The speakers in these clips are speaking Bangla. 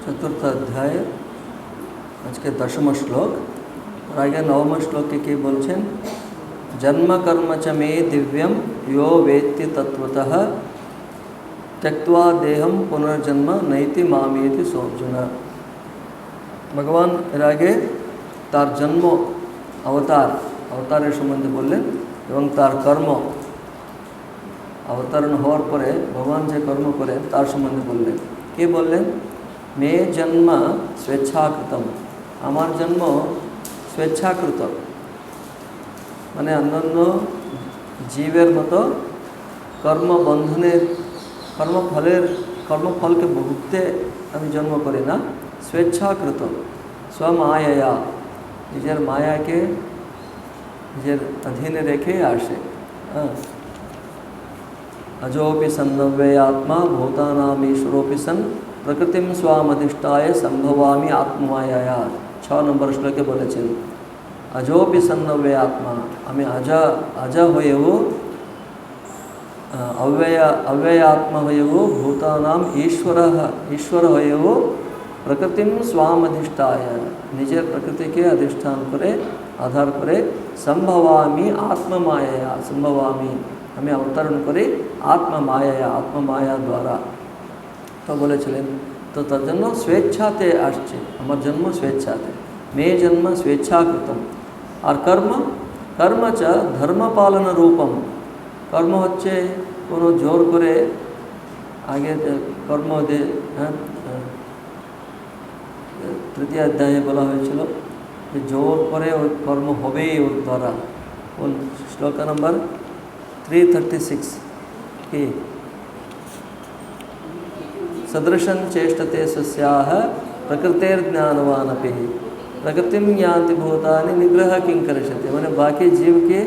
चतुर्थ अध्याय आज के 10वां श्लोक और आगे 9वां श्लोक के बोलছেন जन्म कर्म च मे दिव्यम यो वेत्ति तत्वतः त्यक्त्वा देहम पुनर्जन्म नैति मामेति सोऽर्जुन। भगवान এর আগে তার জন্ম অবতারের সম্বন্ধে বললেন এবং তার কর্ম अवतरण হওয়ার পরে ভগবান যে কর্ম করেন তার সম্বন্ধে বললেন। কে বললেন? मे जन्म स्वेच्छाकृतम, आमार जन्म स्वेच्छाकृत माने अन्यान्य जीवेर मतो कर्म बंधनेर कर्मफल के भुगते आमी जन्म करी ना, स्वेच्छाकृत स्वमाया निजेर माया के निजेर अधीन रेखे आसे। अजोपि सन्नव्य आत्मा भूतानाम ईश्वरोपि सन् प्रकृतिम स्वामधिष्ठाय संभवामी आत्ममाया। 6 नम्बर श्लोके बोलेছেন अजोपि सन्नव्य आत्मा, आमी अजा हয়েও अव्यय आत्मा हয়েও भूतानाम ईश्वर हয়েও प्रकृतिम स्वामधिष्ठाय निजेर प्रकृति के अधिष्ठान करे आधार करे संभवामी आत्ममाया, संभवामी हमें अवतरण करे आत्ममाया द्वारा। तो बोलेছিলেন तो তার জন্য স্বেচ্ছাতে আসছে, আমার জন্ম স্বেচ্ছাতে। মে জন্ম স্বেচ্ছাকৃতম। আর কর্ম চ ধর্ম পালন রূপম, কর্ম হচ্ছে কোনো জোর করে আগে কর্ম তৃতীয় অধ্যায়ে বলা হয়েছিল যে জোর করে ওই কর্ম হবেই ওর দ্বারা। কোন শ্লোক নম্বর 336 কি सदृशं चेष्टते सस्याः प्रकृतेर्ज्ञानवानपि प्रकृतिं यान्ति भूतानि निग्रह किं करिष्यति। মানে বাকি জীবকে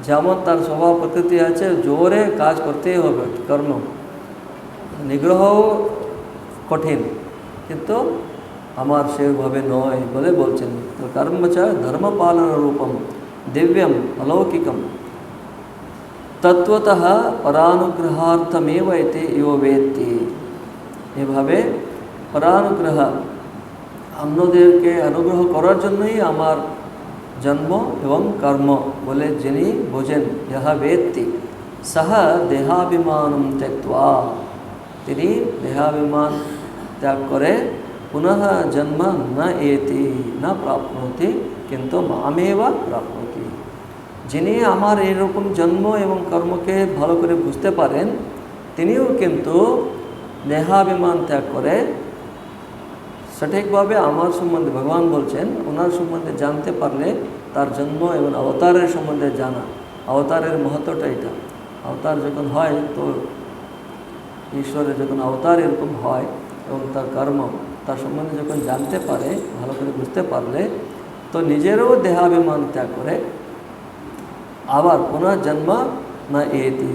যেমন তার স্বভাব প্রকৃতি আছে জোরে কাজ করতেই হবে, কর্ম নিগ্রহ কঠিন, কিন্তু আমার সেভাবে নয় বলে বলছেন। তো কর্ম চ ধর্ম পালন রূপম দিব্যম অলৌকিকম तत्वतः परानुग्रहार्थमेव इति यो वेत्ति। এভাবে পরানুগ্রহ অন্যদেরকে অনুগ্রহ করার জন্যই আমার জন্ম এবং কর্ম বলে যিনি বোঝেন, ইহা বেত্তি সহ দেহাভিমানম ত্যক্ত্বা, তিনি দেহাভিমান ত্যাগ করে পুনঃ জন্ম ন এতি ন প্রাপ্নোতি কিন্তু মামেব প্রাপ্নোতি। যিনি আমার এরকম জন্ম এবং কর্মকে ভালো করে বুঝতে পারেন তিনিও কিন্তু দেহাভিমান ত্যাগ করে সঠিকভাবে আমার সম্বন্ধে, ভগবান বলছেন ওনার সম্বন্ধে জানতে পারলে তার জন্ম এবং অবতারের সম্বন্ধে জানা, অবতারের মহত্বটা এটা। অবতার যখন হয় তো ঈশ্বরের যখন অবতার এরকম হয় এবং তার কর্ম তার সম্বন্ধে যখন জানতে পারে, ভালো করে বুঝতে পারলে তো নিজেরও দেহাভিমান ত্যাগ করে আবার পুনর্জন্ম না এতি,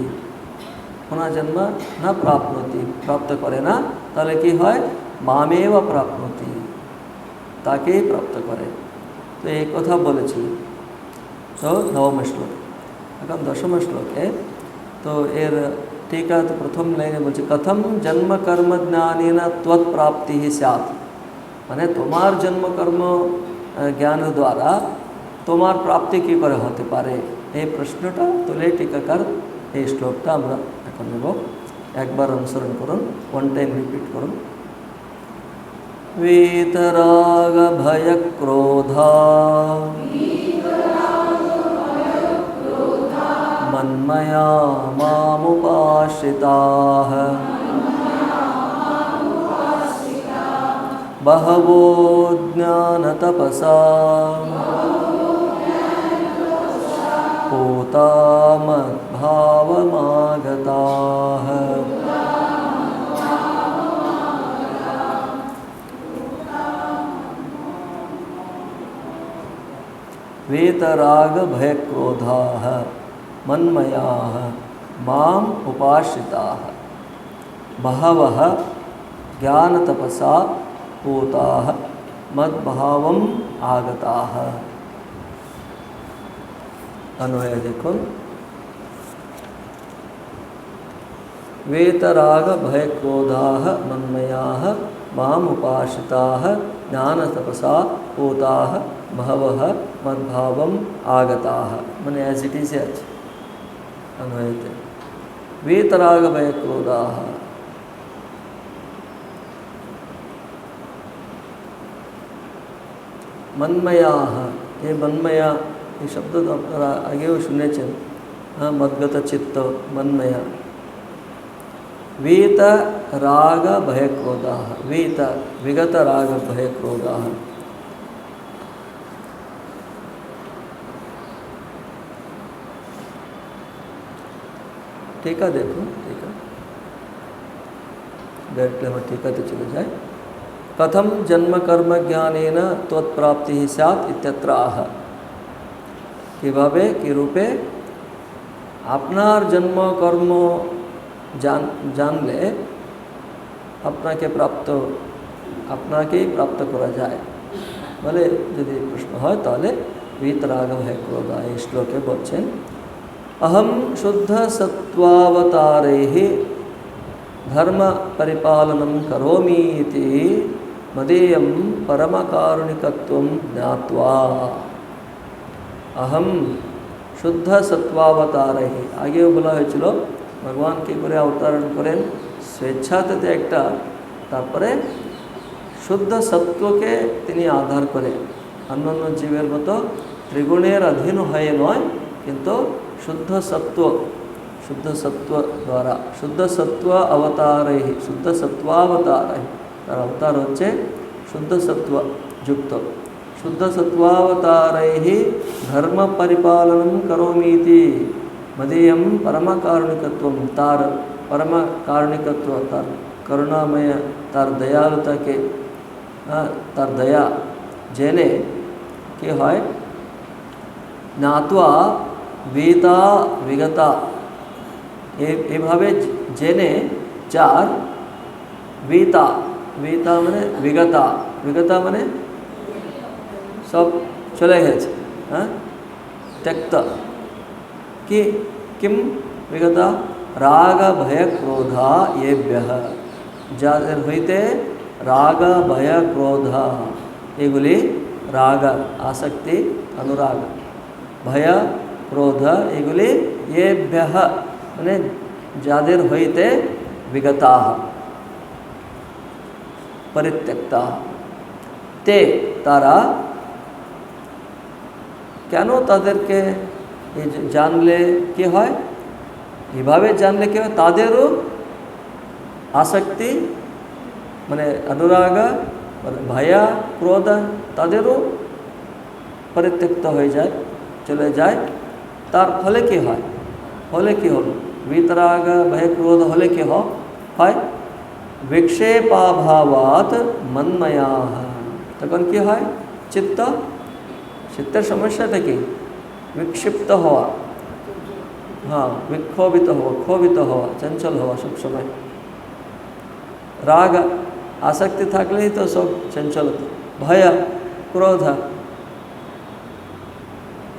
পুনর্জন্ম না প্রাপ্নতি, প্রাপ্ত করে না, তাহলে কি হয়? মামেব প্রাপ্নতি, তাকেই প্রাপ্ত করে। তো এই কথা বলেছিলেন। তো 9ম শ্লোক। এখন 10ম শ্লোকে তো এর टीका तो प्रथम लाइने বলছে कथम जन्म कर्म ज्ञानेन त्वत्प्राप्ति स्यात्, মানে তোমার জন্ম কর্ম জ্ঞানের দ্বারা তোমার প্রাপ্তি কী করে হতে পারে, এই প্রশ্নটা তুলে টিকাকার এই শ্লোকটা আমরা এখন নেব। একবার অনুসরণ করুন, 1 টাইম রিপিট করুন। वीतराग भय क्रोधा मन्मया मामुपाश्रिताः बहवो ज्ञानतपसा पूता मद्भावमागताः। वीतराग भय क्रोधाः मन्मयाः माम् उपाश्रिताः बहवः ज्ञानतपसा पूताः मद्भावम् आगताः। अन्वय देखो वेतराग भय क्रोधाः मन्मयाः मामुपाश्रिताः ज्ञानतपसा पूताः बहवः मद्भावम् आगताः। माने एज इट इज एज अन्वयते। वेतराग भय क्रोधाः मन्मयाः, ये मन्मया ये शब्द तो आपका आगे वो सुने चल। हाँ, मद्गत चित्त मन्मया। वीत राग भय क्रोधाः, वीत विगत राग भय क्रोधाः। टीका देखो, टीका डायरेक्टली हम टीका तो चले जाए। कथम जन्म कर्म ज्ञानेन त्वत्प्राप्ति स्यात् इत्यत्र आह। কিভাবে কি রূপে আপনার জন্ম কর্ম জানলে আপনাকেই প্রাপ্ত করা যায় বলে যদি প্রশ্ন হয় তাহলে वीतराग भय क्रोध এই শ্লোকে বলছেন अहम शुद्ध सत्वावतारैः धर्म परिपालनं करोमि इति मदेयं परमकारुणिकत्वं ज्ञात्वा। अहम शुद्ध सत्वावतारैः आगे बोला হয়েছিল भगवान की করে अवतरण करें स्वेच्छाते একটা তারপরে शुद्ध सत्वके তিনি आधार করে अन्य जीवेर मतो त्रिगुणेर अधीन हये नय किन्तु शुद्ध सत्व द्वारा शुद्ध सत्व अवतारैः शुद्ध सत्वावतारैः तार अवतार होच्छे शुद्ध सत्व युक्त शुद्ध सत्वावतारैः धर्म परिपालनं करोमि इति मदीयं परमकारुणिकत्वं तार परमकारुणिकत्व तार करुणामय तार दयालुता के तार दया जेने के है ज्ञात्वा वीता विगता एभावे जेने चार वीता वीता माने विगता माने सब चले गए त्यक्त कि किम विगता राग भय क्रोधा येभ्यः जादेर हईते राग भय क्रोधा एगुली राग आसक्ति अनुराग भय क्रोध एगुली येभ्यः माने जादेर हईते विगताः परित्यक्ताः ते तारा केन तादेरके जानले कि हय एभावे जानले कि हय तादेरो आसक्ति माने अनुराग भय क्रोध तादेरो परित्यक्त हो जाए चले जाए तार फले कि हय फले कि हलो वीतराग भय क्रोध हले कि हय विक्षेपाभावात् मन्मयाः तखन कि हय चित्त चित्तेर समस्याटा कि विक्षिप्त हवा हाँ विक्षोभित हवा क्षोभित हवा चंचल हवा सब समय राग आसक्ति थाकले ही तो सब चंचल भय क्रोध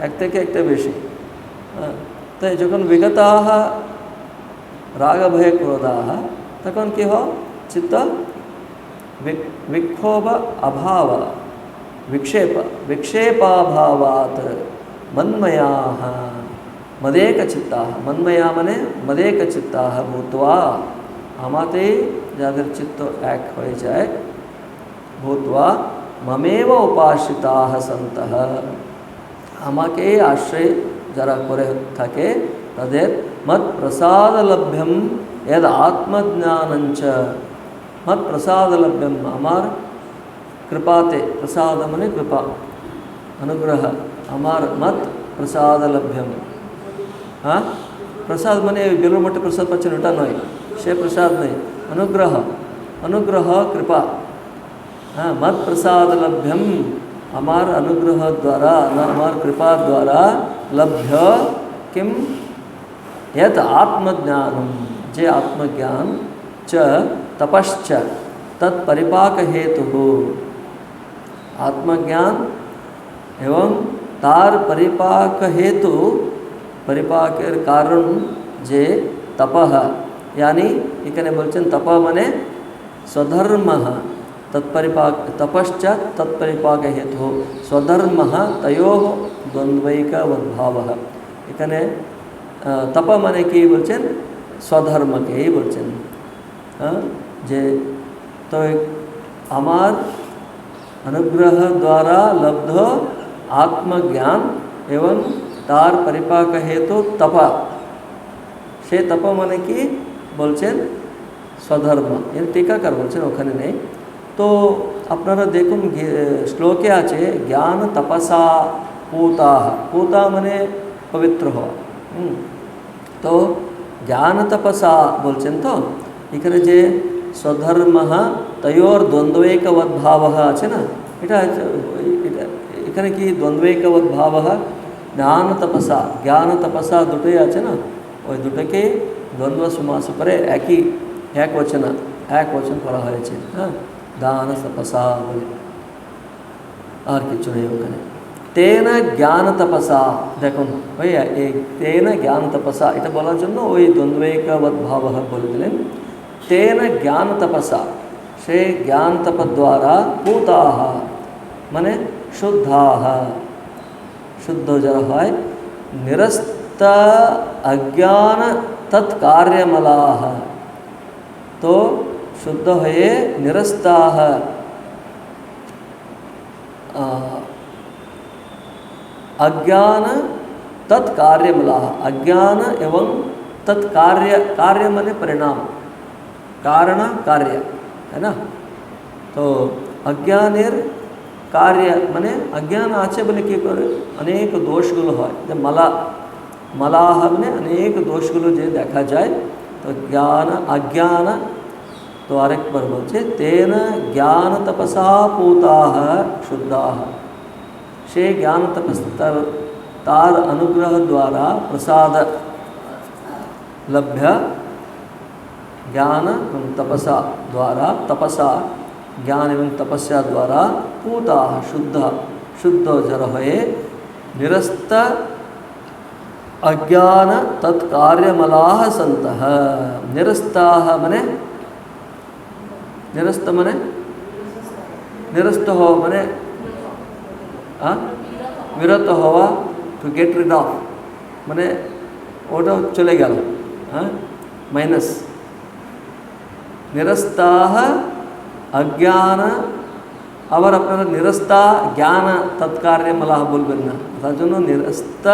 एक থেকে একটা বেশি তাই যখন বিগতাः राग भय क्रोधाः तखन कि हो चित्त विक्षोभ अभाव विक्षेपाभावात् मन्मयाः मदेकचित्ताः मन्मया मने मदेकचित्ताः भूत्वा आमाते जादेर चित्त एक हो जाए भूत्वा ममेव उपाश्रिताः सन्तः आमाके आश्रय जरा करे थाके तादेर मत् प्रसाद लभ्यम यद आत्मज्ञानञ्च मत् प्रसाद लभ्यम आमार कृपाते प्रसाद मने कृपा अनुग्रह आमार मत प्रसाद लभ्यम हाँ प्रसाद मने बेलूर मठ प्रसाद पाচ্ছেন ওটা নয় সে प्रसाद नहीं अनुग्रह अनुग्रह कृपा हाँ मत प्रसाद लभ्यम हमार अनुग्रह द्वारा हमार कृपा द्वारा लभ्य किम यत आत्मज्ञानम जे आत्मज्ञान च तपश्च तत्परिपाक हेतु आत्मज्ञान एवं तार परिपाक हेतु परिपाकेर कारण जे तपः यानी এখানে বলছেন তপ মানে स्वधर्म तत्परिपाक तपश्च तत्परिपाक हेतु स्वधर्म तयो द्वंद्वैकवद्भाव এখানে तप মানে কি বলছেন स्वधर्मকেই বলছেন যে তো আমার अनुग्रह द्वारा लब्ध आत्मज्ञान एवं तार परिपाक हेतु तप से तप माने कि बोलছেন स्वधर्म एर टीकाकार बोलছেন ওখানে নেই तो আপনারা দেখুন শ্লোকে আছে জ্ঞান তপসা पूताः पूता माने पवित्र হওয়া तो জ্ঞান তপসা বলছেন তো এখানে যে स्वधर्म तयोर द्वंद्वैकवद्भाव আছে না এটা এখানে কি দ্বন্দ্বৈকवद्भाव ज्ञान तपसा ज्ञान तपसा দুটোই আছে না ওই দুটোকে দ্বন্দ্ব সমাস করে এক वचन করা হয়েছে হ্যাঁ দান তপসা বলে আর কিছু নেই ওখানে তেন জ্ঞান তপসা দেখুন ভাইয়া এই তেন জ্ঞান তপসা এটা বলার জন্য ওই দ্বন্দ্বৈকवद्भाव বলে দিলেন तेन ज्ञान तपसा से ज्ञान तप द्वारा पूताः माने शुद्धाः शुद्ध जरा है निरस्त अज्ञान तत्कार्यमलाः तो शुद्ध है निरस्ताः अज्ञान तत्कार्यमलाः अज्ञान एवं तत्कार्य माने परिणाम कारण कार्य है ना तो अज्ञानेर कार्य माने अज्ञान आचे बोले कि अनेक दोषगुलो है मलाह माने अनेक दोषगुलो जे देखा जाए तो ज्ञान अज्ञान तो आरेक बार बोलছে तेन ज्ञान तपसा पूताः शुद्धाः से ज्ञान तपस तार अनुग्रह द्वारा प्रसाद लभ्य ज्ञान एवं तपसा द्वारा तपसा ज्ञान एवं तपस्या द्वारा पूता शुद्ध जर है निरस्त अज्ञान तत्कार्यमलाः सन्तः निरस्ताः मने निरस्त मने निरस्त हो मने विरत हवा टू गेट रिड ऑफ मने ओटा चले गया माइनस निरस्ताः अज्ञान আবার আপনারা নিরস্তা জ্ঞান তৎকার্যমলাহ বলবেন না তার জন্য নিরস্ত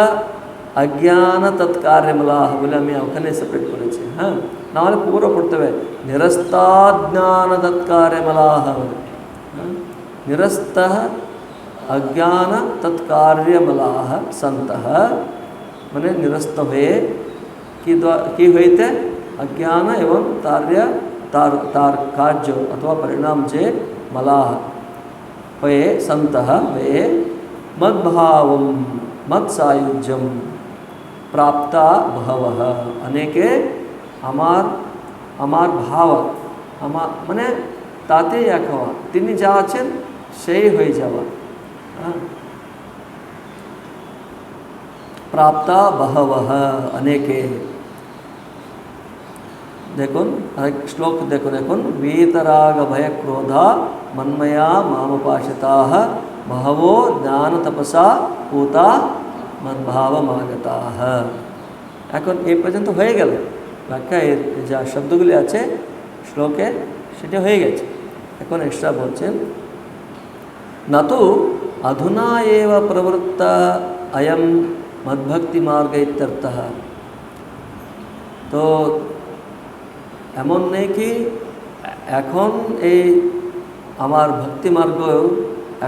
अज्ञान तत्कार्यमलाः বলে আমি ওখানে সেপারেট করেছি হ্যাঁ না হলে পুরো পড়তে হবে নিরস্তাজ্ঞান তৎকার্যমলাः निरस्तः अज्ञान तत्कार्यमलाः सन्तः माने निरस्त हुए कि होते अज्ञान एवं तार कार्य अथवा परिणाम जे मलाः हुए सन्तः वे मद्भावं मत्सायुज्यं प्राप्ता बहवः अनेके আমার ভাব আমার মানে তাতেই এক হওয়া তিনি যা আছেন সেই হয়ে যাওয়া प्राप्ता बहवः अनेके देखो श्लोक देखो वीतराग भय क्रोधा मन्मया मामुपाश्रिताः बहवो ज्ञान तपसा पूता मद्भावमागताः এখন এই পর্যন্ত হয়ে গেল ব্যাখ্যা এর যা শব্দগুলি আছে শ্লোকে সেটা হয়ে গেছে এখন এক্সট্রা বলছেন না তো अधुना एव प्रवृत्त अयम मद्भक्ति मार्ग इत्यर्थः तो এমন নেই কি এখন এই আমার ভক্তি মার্গ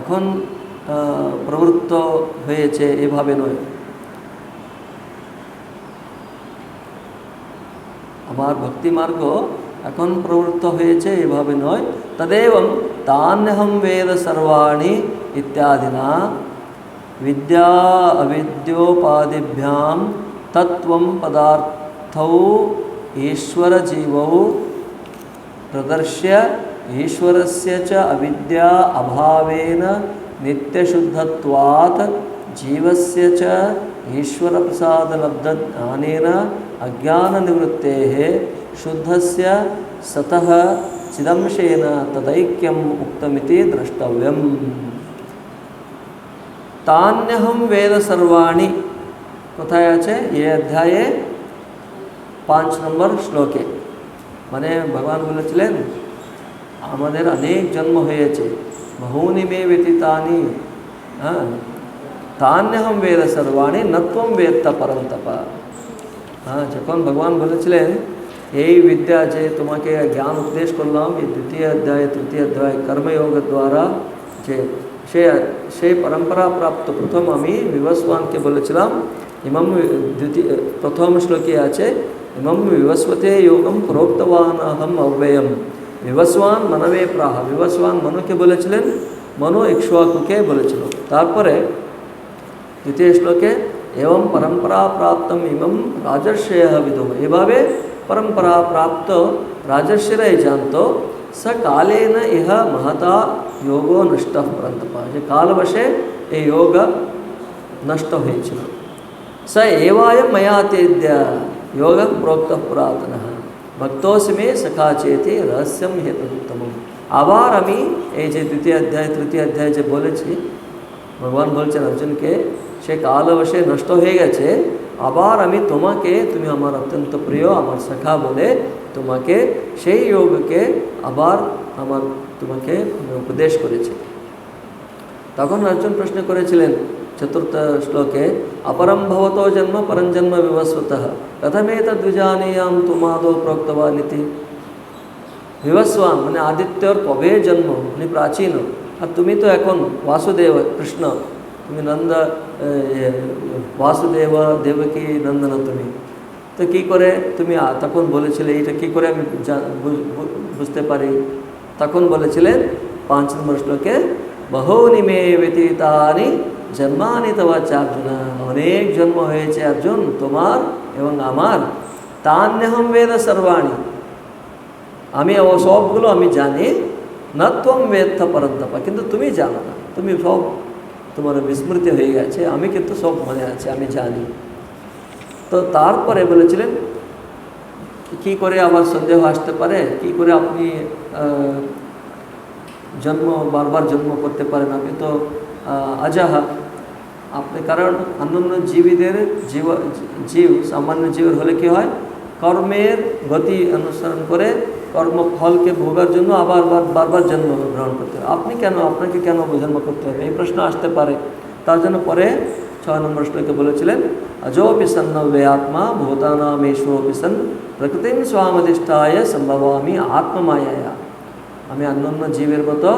এখন প্রবৃত্ত হয়েছে এভাবে নয় আমার ভক্তি মার্গ এখন প্রবৃত্ত হয়েছে এভাবে নয় তদেবং তান্যহম বেদ সর্বাণি इत्यादिना विद्या अविद्योपादिभ्यां तत्वं पदार्थौ ईश्वर जीवौ प्रदर्श्य ईश्वरस्य च अविद्या अभावेन नित्यशुद्धत्वात् जीवस्य च ईश्वर प्रसाद लब्ध ज्ञानेन अज्ञान निवृत्तेः शुद्धस्य सतः चिदंशेन तदैक्यम् उक्तमिति द्रष्टव्यम्। तान्यहं वेद सर्वाणि কোথায় আছে? এই অধ্যায়ে 5 নম্বর শ্লোকে। মানে ভগবান বলেছিলেন আমাদের অনেক জন্ম হয়েছে, বহুনি মে ব্যতীতানি, হ্যাঁ, তান্যহম বেদ সর্বাণি নত্বম বেত্তা পরন্তপ। হ্যাঁ, যখন ভগবান বলেছিলেন এই বিদ্যা যে তোমাকে জ্ঞান উপদেশ করলাম, এই দ্বিতীয় অধ্যায় তৃতীয় অধ্যায় কর্মযোগ দ্বারা যে সেই পরম্পরা প্রাপ্ত প্রথম আমি বিবস্বানকে বলেছিলাম, ইমাম প্রথম শ্লোকে আছে ইমাম বিবস্বতে যোগম প্रोक्तवान अहम अव्ययम। বিবস্বান মনবে প্রাহ, বিবস্বান মনুকে বলেছিলেন, মনু ইক্ষ্বাকুকে বলেছিল। তারপরে দ্বিতীয় শ্লোকে एवं परंपरा प्राप्तम इमं राजर्षय विदुम, এভাবে परंपरा प्राप्त রাজর্ষিরাই জানতো स कालेन इह महता योगो नष्ट परंतप, যে কালবশে এই যোগ নষ্ট হয়েছিল। स एवायं मया तेद्य योग प्रोक्त पुरातन भक्तोऽसि मे सखा चेति रहस्यम हेतुत्तम। আবার আমি এই যে দ্বিতীয় অধ্যায় তৃতীয় অধ্যায় যে বলেছি, ভগবান বলছেন অর্জুনকে সে কালবশে নষ্ট হয়ে গেছে, আবার আমি তোমাকে, তুমি আমার অত্যন্ত প্রিয় আমার সখা বলে তোমাকে সেই যোগকে আবার তোমাকে উপদেশ করেছি। তখন অর্জুন প্রশ্ন করেছিলেন চতুর্থ শ্লোকে, অপরম ভবতো জন্ম পরঞ্জন্ম বিবস্বতঃ কথমেতদ্বিজানীয়াম তুমাদৌ প্রোক্তবানিতি। বিবস্বান মানে আদিত্যর কবে জন্ম, উনি প্রাচীন, আর তুমি তো এখন বাসুদেব কৃষ্ণ, তুমি নন্দ বাসুদেব দেবকী নন্দন, তুমি তো কী করে তুমি তখন বলেছিলে এইটা কী করে আমি বুঝতে পারি? তখন বলেছিলেন 5 নম্বর শ্লোকে, বহুনি মে ব্যতীতানি জন্মানি তব চার্জুন, অনেক জন্ম হয়েছে অর্জুন তোমার এবং আমার। তান্যহম বেদ সর্বাণি, আমি সবগুলো আমি জানি, না ত্বম বেত্থ পরন্তপ, কিন্তু তুমি জানো না, তুমি সব তোমার বিস্মৃতি হয়ে গেছে, আমি কিন্তু সব মনে আছে, আমি জানি। তো তারপরে বলেছিলেন কি করে আবার সন্দেহ আসতে পারে, কি করে আপনি বারবার জন্ম করতে পারেন, আপনি তো আজাহা, আপনি কারণ অন্যান্য জীবীদের জীব সামান্য জীবের হলে কি হয়, কর্মের গতি অনুসরণ করে কর্মফলকে ভোগার জন্য আবার বারবার জন্ম গ্রহণ করতে হবে। আপনি কেন, আপনাকে কেন জন্ম করতে হবে, এই প্রশ্ন আসতে পারে। তার জন্য পরে 6 নম্বর শ্লোকে বলেছিলেন, অজোপি সন্নব্যে আত্মা ভূতানামেশ্বপি সন প্রকৃতিম স্বামধিষ্ঠায় সম্ভবামি আত্মমায়া। আমি অন্যান্য জীবের মতো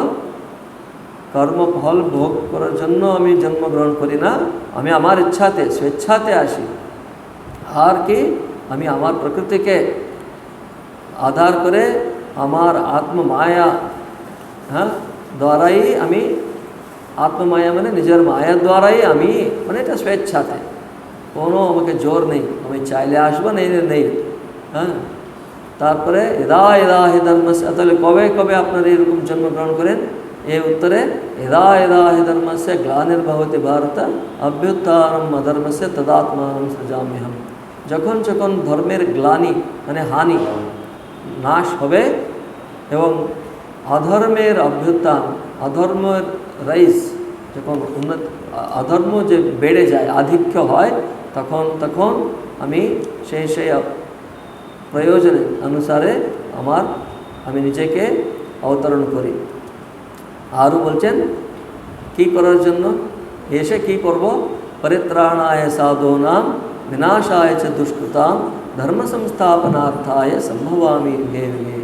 কর্মফল ভোগ করার জন্য আমি জন্মগ্রহণ করি না, আমি আমার ইচ্ছাতে স্বেচ্ছাতে আসি। আর কি, আমি আমার প্রকৃতিকে আধার করে আমার আত্মমায়া, হ্যাঁ, দ্বারাই আমি, আত্মমায়া মানে নিজের মায়ার দ্বারাই আমি, মানে এটা স্বেচ্ছাতে, কোনো আমাকে জোর নেই, আমি চাইলে আসবো, নেই। হ্যাঁ, তারপরে এদা এদা হে ধর্মস্য, তাহলে কবে কবে আপনারা এরকম জন্মগ্রহণ করেন? এই উত্তরে এদা এদা হে ধর্মস্য গ্লানির্ভবতি ভারত অভ্যুত্থানম অধর্মস্য তদাত্মানম সৃজাম্যহম। যখন যখন ধর্মের গ্লানি মানে হানি নাশ হবে এবং অধর্মের অভ্যুত্থান, অধর্মের রাইজ যখন অধর্ম যে বেড়ে যায়, আধিক্য হয়, তখন আমি সেই প্রয়োজনে অনুসারে আমি নিজেকে অবতরণ করি। আরও বলছেন কি করার জন্য, এসে কি করব, পরিত্রাণায় সাধূনাম বিনাশায় চ দুষ্কৃতাম ধর্ম সংস্থাপনার্থায় সম্ভবামি হে হে।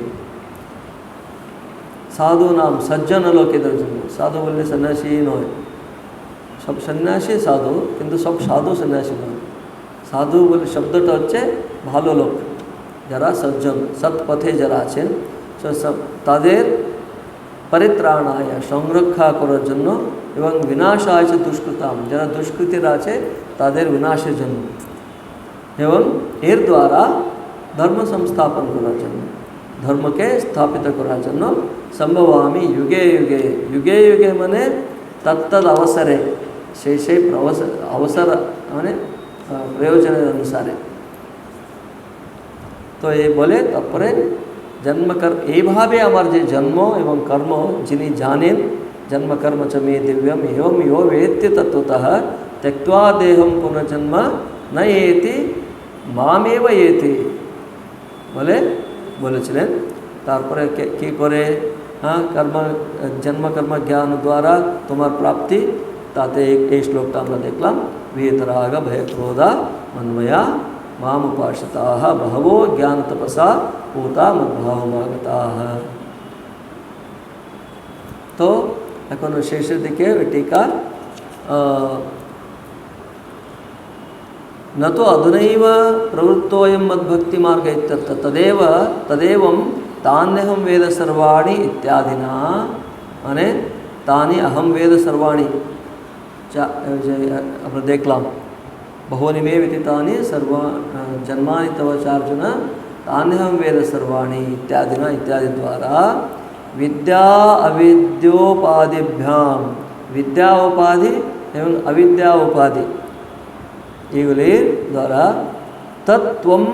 সাধু নাম সজ্জন লোকেদের জন্য, সাধু বললে সন্ন্যাসী নয়, সব সন্ন্যাসী সাধু, কিন্তু সব সাধু সন্ন্যাসী নয়। সাধু বলে শব্দটা হচ্ছে ভালো লোক, যারা সজ্জন সৎপথে যারা আছেন, তাদের পরিত্রাণায় সংরক্ষা করার জন্য এবং বিনাশায় চ দুষ্কৃতাম, যারা দুষ্কৃতীরা আছে তাদের বিনাশের জন্য, এবং এর দ্বারা ধর্ম সংস্থাপন করার জন্য, ধর্মকে স্থাপিত করার জন্য সম্ভবামি যুগে যুগে। যুগে যুগে মানে তত্তদ অবসরে, সেই অবসর মানে প্রয়োজনের অনুসারে। তো এই বলে তারপরে এইভাবে আমার যে জন্ম এবং কর্ম যিনি জানেন, জন্মকর্ম চ মে দিব্যম এवं यो वेत्ति तत्त्वतः त्यक्त्वा देहं पुनर्जन्म न एति मामेव एति বলেছিলেন। তারপরে কি করে জন্মকর্ম জ্ঞান দ্বারা তোমার প্রাপ্তি, তাতে এই শ্লোকটা আমরা দেখলাম, वीतराग भय क्रोधा मन्मया माम उपाश्रिताः बहवो ज्ञान तपसा पूता मद्भावमागताः। तो এখন শেষের দিকে ওই टीका न तो अधुनैव प्रवृत्तोऽयं मद्भक्तिमार्ग इत्यर्थः तदेवं तान्यहं वेद सर्वाणि इत्यादिना, माने तानि अहम वेद सर्वाणि अपने देखलाम बहूनि मे विदितानि सर्व जन्मानि तव चार्जुन तान्यहं वेद सर्वाणि इत्यादिना इत्यादि द्वारा विद्या अविद्योपाधिभ्यां, विद्या उपाधि एवं अविद्या उपाधि इगुली द्वारा तत्त्वं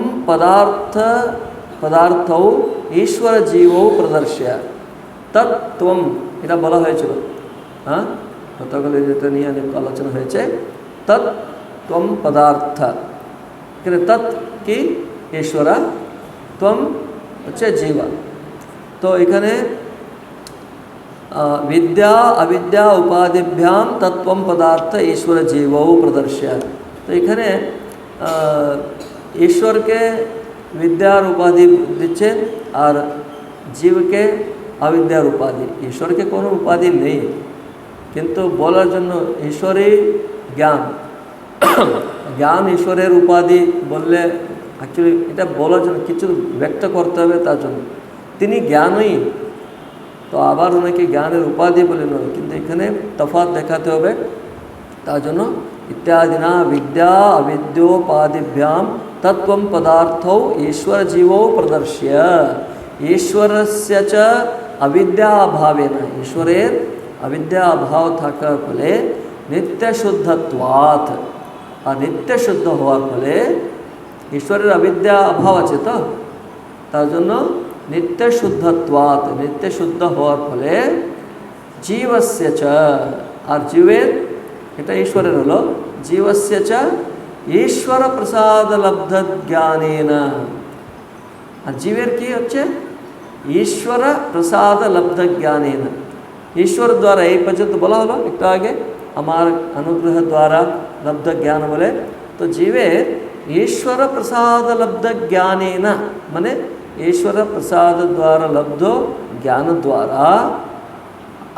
पदार्थौ ईश्वर जीवौ प्रदर्श्य, तत्त्वं এটা বলা হয়েছিল, গতকাল যেটা নিয়ে অনেক আলোচনা হয়েছে, তত্ত্বম পদার্থ, এখানে তৎ কি ঈশ্বর, ত্বম হচ্ছে জীব। তো এখানে विद्या अविद्या उपाधिभ्याम तत्वम पदार्थ ईश्वर जीवौ प्रदर्श्य। तो এখানে ईश्वर के विद्यार उपाधि দিচ্ছে আর জীবকে अविद्यार उपाधि। ईश्वर के কোনো উপাধি নেই, কিন্তু বলার জন্য ঈশ্বরই জ্ঞান, জ্ঞান ঈশ্বরের উপাধি বললে অ্যাকচুয়ালি এটা বলার জন্য কিছু ব্যক্ত করতে হবে, তার জন্য তিনি জ্ঞানই। তো আবার অনেকে জ্ঞানের উপাধি বলে নয়, কিন্তু এখানে তফাৎ দেখাতে হবে, তার জন্য ইত্যাদিনা বিদ্যা अविद्योपाधिभ्याम तत्त्वं पदार्थौ ईश्वर जीवौ प्रदर्श्य ईश्वरस्य च अविद्या अभावेन, ईश्वरेर अविद्या अभाव থাকার ফলে নিত্য শুদ্ধত্বাৎ, আর নিত্য শুদ্ধ হওয়ার ফলে ঈশ্বরের अविद्या अभाव আছে, তো তার জন্য নিত্য শুদ্ধত্বাৎ, নিত্য শুদ্ধ হওয়ার ফলে জীবস্য চ, আর জীবের এটা ঈশ্বরের হলো, জীবস্য চ ঈশ্বর প্রসাদ লব্ধ জ্ঞানেন, আর জীবের কি হচ্ছে ঈশ্বর প্রসাদ লব্ধ জ্ঞানেন, ईश्वर द्वारा এই পর্যন্ত বলা হলো একটু আগে, আমার অনুগ্রহ দ্বারা লব্ধ জ্ঞান বলে। তো জীবের ईश्वर प्रसाद लब्ध ज्ञानेन, মানে ईश्वर प्रसाद द्वारा लब्ध ज्ञान द्वारा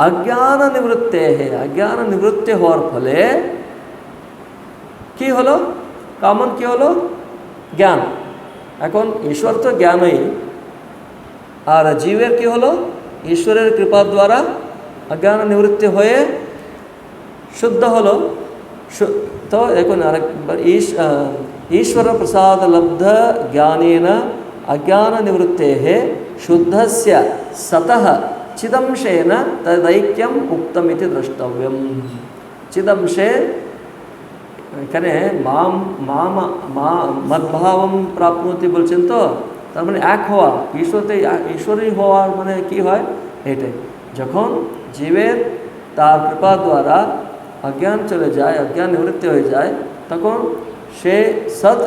अज्ञान निवृत्ते है, अज्ञान निवृत्ति হওয়ার ফলে কি হলো, কমন কি হলো, জ্ঞান। এখন ঈশ্বর তো জ্ঞানই, আর জীবের কি হলো, ঈশ্বরের কৃপা দ্বারা अज्ञान निवृत्ति হয়ে शुद्ध হলো। तो এখন আরেকবার ईश्वर प्रसाद लब्ध ज्ञानेन अज्ञान निवृत्तेः शुद्धस्य सतः चिदंशेन तदैक्यम उक्तमिति द्रष्टव्यम। चिदंशे এখানে মাম মাম মদ্ভাবম প্রাপ্নোতি বলছেন, তো তার মানে এক হওয়া, ঈশ্বরতে ঈশ্বরই হওয়ার মানে কি হয়, এটাই। যখন জীবের তার কৃপা দ্বারা অজ্ঞান চলে যায়, অজ্ঞান নিবৃত্তি হয়ে যায়, তখন সে সৎ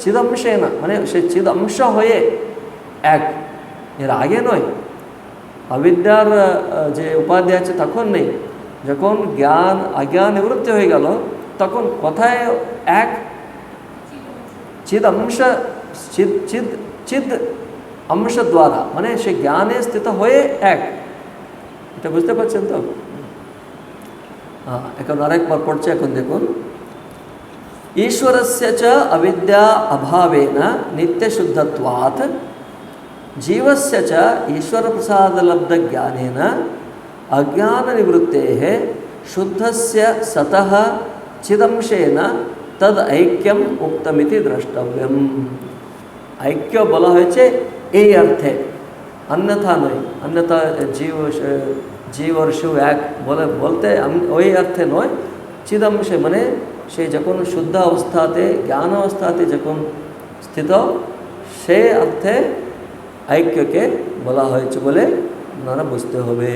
চিদংশে না, মানে সে চিদংশ হয়ে এক, এর আগে নয়। অবিদ্যার যে উপাধি আছে তখন নেই, যখন জ্ঞান অজ্ঞান নিবৃত্তি হয়ে গেল তখন কোথায় এক, চিদংশ, চিদ अंश द्वारा, মানে সে জ্ঞানে স্থিত হয়ে এক, এটা বুঝতে পারছেন তো? এখন আরেকবার পড়ছে, এখন দেখুন, ईश्वरस्य च अविद्या अभावेन नित्यशुद्धत्वात् जीवस्य च ईश्वरप्रसादलब्धज्ञानेन अज्ञाननिवृत्तेः शुद्धस्य सतः चिदंशेन तद ऐक्यम उक्तमिति द्रष्टव्यम। ऐक्य বলা হয়েছে এই অর্থে, अन्यथा নয়, अन्यथा জীব আর শিব এক বলতে ওই অর্থে নয়। চিদংশে মানে সে যখন শুদ্ধ অবস্থাতে, জ্ঞান অবস্থাতে যখন স্থিত, সেই অর্থে ঐক্যকে বলা হয়েছে বলে আপনারা বুঝতে হবে।